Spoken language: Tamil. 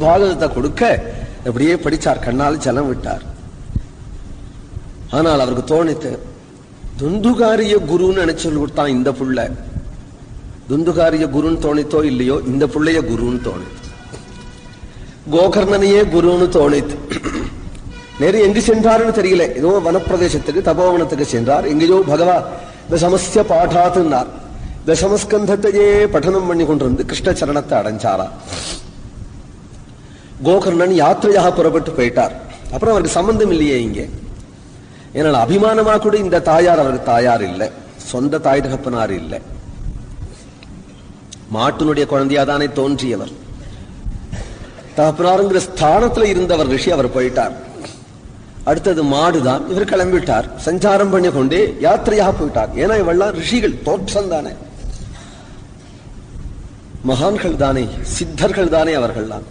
பாகவதத்தை கொடுக்க அப்படியே படிச்சார், கண்ணால் ஜலம் விட்டார். ஆனால் அவருக்கு தோணித்து துந்துகாரிய குருன்னு நினைச்சு கொடுத்தான் இந்த புள்ள. துந்துகாரிய குருன்னு தோணித்தோ இல்லையோ, இந்த புள்ளைய குருன்னு தோணித்து, கோகர்ணனையே குருன்னு தோணித்து. நேரம் எங்கு சென்றாருன்னு தெரியல, ஏதோ வனப்பிரதேசத்துக்கு தபோவனத்துக்கு சென்றார். எங்கேயோ பகவா தசமஸ்ய பாடாத்துன்னார். தசமஸ்கந்தத்தையே பட்டனம் பண்ணி கொண்டிருந்து கிருஷ்ண சரணத்தை அடைஞ்சாரா. கோகர்ணன் யாத்திரையாக புறப்பட்டு போயிட்டார். அப்புறம் அவருக்கு சம்பந்தம் இல்லையே இங்கே. ஏன்னா அபிமானமா கூட இந்த தாயார் அவருக்கு தாயார் இல்லை, சொந்த தாய் தகப்பனார் இல்லை. மாட்டினுடைய குழந்தையா தானே தோன்றியவர், தகப்பனாருங்கிற ஸ்தானத்துல இருந்தவர் ரிஷி. அவர் போயிட்டார். அடுத்தது மாடுதான். இவர் கிளம்பிட்டார், சஞ்சாரம் பண்ணி கொண்டே யாத்திரையாக போயிட்டார். ஏன்னா இவெல்லாம் ரிஷிகள், தோற்றம் தானே, மகான்கள் தானே, சித்தர்கள் தானே அவர்கள் தான்.